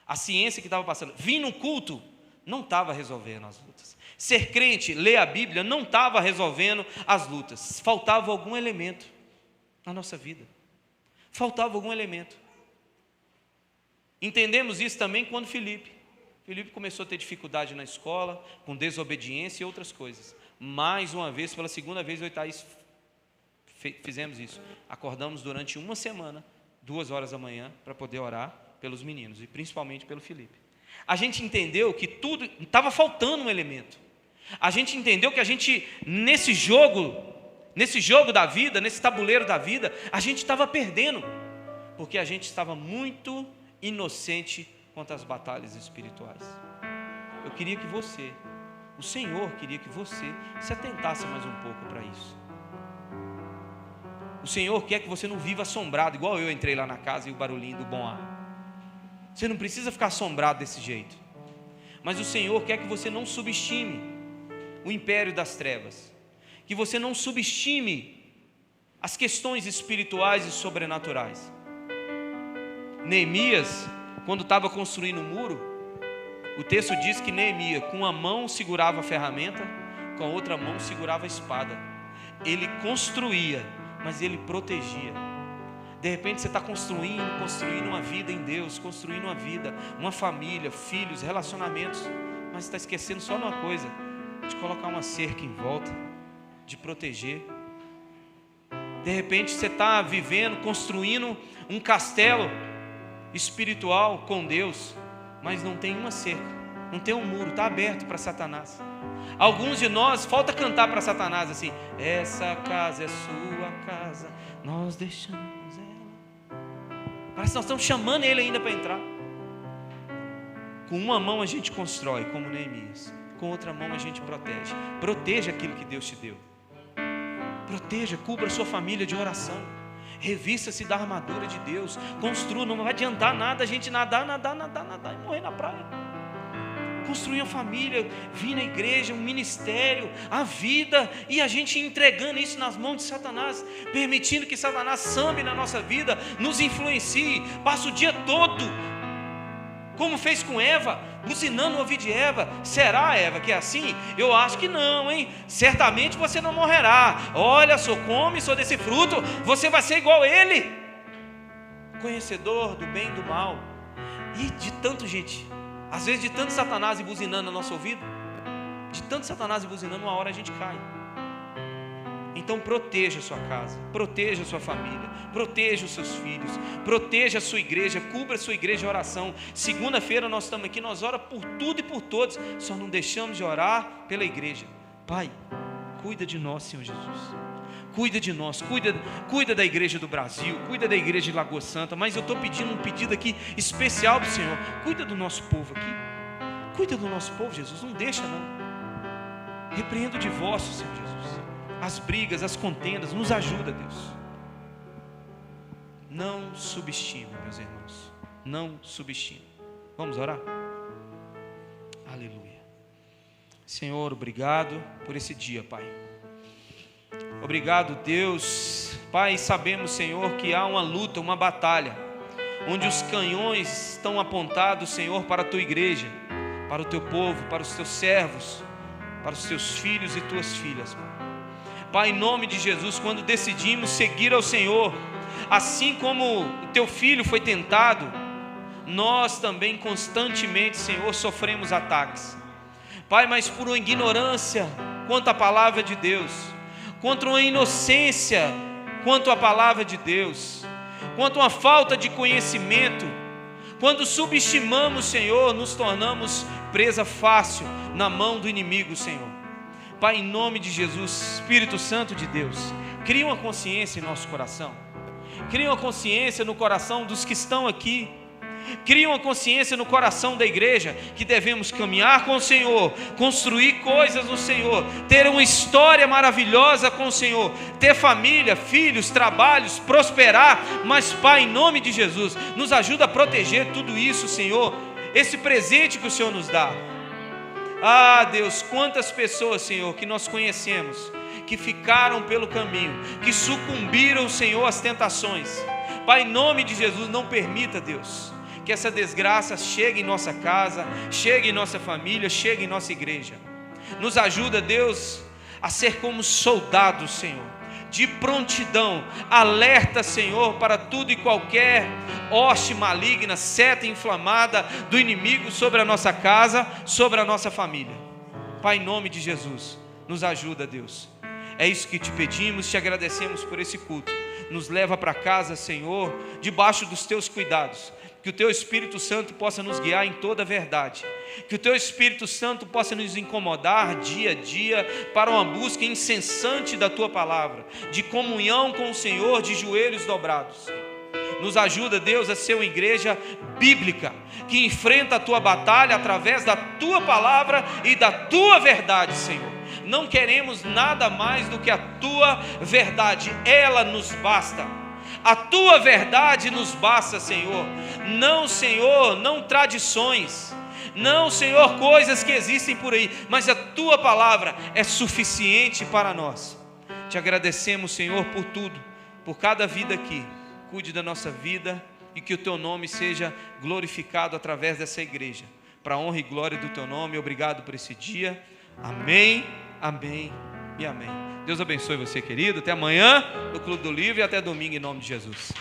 S1: A ciência que estava passando, vir no culto, não estava resolvendo as lutas. Ser crente, ler a Bíblia, não estava resolvendo as lutas. Faltava algum elemento na nossa vida. Faltava algum elemento. Entendemos isso também quando Felipe começou a ter dificuldade na escola, com desobediência e outras coisas. Mais uma vez, pela segunda vez, eu e Thaís fizemos isso. Acordamos durante uma semana, 2 horas da manhã, para poder orar pelos meninos, e principalmente pelo Felipe. A gente entendeu que tudo, estava faltando um elemento. A gente entendeu que a gente, nesse jogo da vida, nesse tabuleiro da vida, a gente estava perdendo, porque a gente estava muito inocente quanto às batalhas espirituais. O Senhor queria que você se atentasse mais um pouco para isso. O Senhor quer que você não viva assombrado, igual eu entrei lá na casa e o barulhinho do bom ar. Você não precisa ficar assombrado desse jeito. Mas o Senhor quer que você não subestime o império das trevas, que você não subestime as questões espirituais e sobrenaturais. Neemias, quando estava construindo o muro, o texto diz que Neemias, com uma mão segurava a ferramenta, com a outra mão segurava a espada. Ele construía, mas ele protegia. De repente você está construindo uma vida em Deus, construindo uma vida, uma família, filhos, relacionamentos, mas está esquecendo só de uma coisa: de colocar uma cerca em volta, de proteger. De repente você está vivendo, construindo um castelo espiritual com Deus, mas não tem uma cerca, não tem um muro, está aberto para Satanás. Alguns de nós, falta cantar para Satanás assim: essa casa é sua casa, nós deixamos ela. Parece que nós estamos chamando ele ainda para entrar. Com uma mão a gente constrói, como Neemias, com outra mão a gente protege. Proteja aquilo que Deus te deu. Proteja, cubra a sua família de oração. Revista-se da armadura de Deus. Construa, não vai adiantar nada a gente nadar e morrer na praia. Construir uma família, vir na igreja, um ministério, a vida, e a gente entregando isso nas mãos de Satanás, permitindo que Satanás sambe na nossa vida, nos influencie, passa o dia todo, como fez com Eva, buzinando o ouvido de Eva. Será, Eva, que é assim? Eu acho que não, hein? Certamente você não morrerá. Olha, só come, só desse fruto, você vai ser igual a ele, conhecedor do bem e do mal. E de tanto, gente, às vezes de tanto Satanás buzinando no nosso ouvido, de tanto Satanás buzinando, uma hora a gente cai. Então proteja a sua casa, proteja a sua família, proteja os seus filhos, proteja a sua igreja, cubra a sua igreja de oração. Segunda-feira nós estamos aqui, nós oramos por tudo e por todos, só não deixamos de orar pela igreja. Pai, cuida de nós, Senhor Jesus. Cuida de nós, cuida da igreja do Brasil, cuida da igreja de Lagoa Santa. Mas eu estou pedindo um pedido aqui especial para o Senhor. Cuida do nosso povo aqui. Cuida do nosso povo, Jesus, não deixa não. Repreenda o divórcio, Senhor Jesus, as brigas, as contendas, nos ajuda, Deus. Não subestime, meus irmãos, não subestime. Vamos orar? Aleluia. Senhor, obrigado por esse dia, Pai. Obrigado, Deus. Pai, sabemos, Senhor, que há uma luta, uma batalha, onde os canhões estão apontados, Senhor, para a Tua igreja, para o Teu povo, para os Teus servos, para os Teus filhos e Tuas filhas, Pai. Pai, em nome de Jesus, quando decidimos seguir ao Senhor, assim como o teu filho foi tentado, nós também constantemente, Senhor, sofremos ataques. Pai, mas por uma ignorância quanto à palavra de Deus, contra uma inocência quanto à palavra de Deus, quanto a uma falta de conhecimento, quando subestimamos, Senhor, nos tornamos presa fácil na mão do inimigo, Senhor. Pai, em nome de Jesus, Espírito Santo de Deus, cria uma consciência em nosso coração, cria uma consciência no coração dos que estão aqui, cria uma consciência no coração da igreja, que devemos caminhar com o Senhor, construir coisas no Senhor, ter uma história maravilhosa com o Senhor, ter família, filhos, trabalhos, prosperar. Mas Pai, em nome de Jesus, nos ajuda a proteger tudo isso, Senhor, esse presente que o Senhor nos dá. Ah, Deus, quantas pessoas, Senhor, que nós conhecemos, que ficaram pelo caminho, que sucumbiram, Senhor, às tentações. Pai, em nome de Jesus, não permita, Deus, que essa desgraça chegue em nossa casa, chegue em nossa família, chegue em nossa igreja. Nos ajuda, Deus, a ser como soldados, Senhor, de prontidão, alerta, Senhor, para tudo e qualquer hoste maligna, seta inflamada do inimigo sobre a nossa casa, sobre a nossa família. Pai, em nome de Jesus, nos ajuda, Deus. É isso que te pedimos, te agradecemos por esse culto. Nos leva para casa, Senhor, debaixo dos teus cuidados. Que o teu Espírito Santo possa nos guiar em toda a verdade, que o teu Espírito Santo possa nos incomodar dia a dia para uma busca incessante da tua palavra, de comunhão com o Senhor, de joelhos dobrados. Nos ajuda, Deus, a ser uma igreja bíblica, que enfrenta a tua batalha através da tua palavra e da tua verdade, Senhor. Não queremos nada mais do que a tua verdade, ela nos basta. A tua verdade nos basta, Senhor. Não, Senhor, não tradições, não, Senhor, coisas que existem por aí, mas a tua palavra é suficiente para nós. Te agradecemos, Senhor, por tudo, por cada vida aqui. Cuide da nossa vida e que o teu nome seja glorificado através dessa igreja, para a honra e glória do teu nome. Obrigado por esse dia. Amém, amém e amém. Deus abençoe você, querido. Até amanhã no Clube do Livro e até domingo, em nome de Jesus.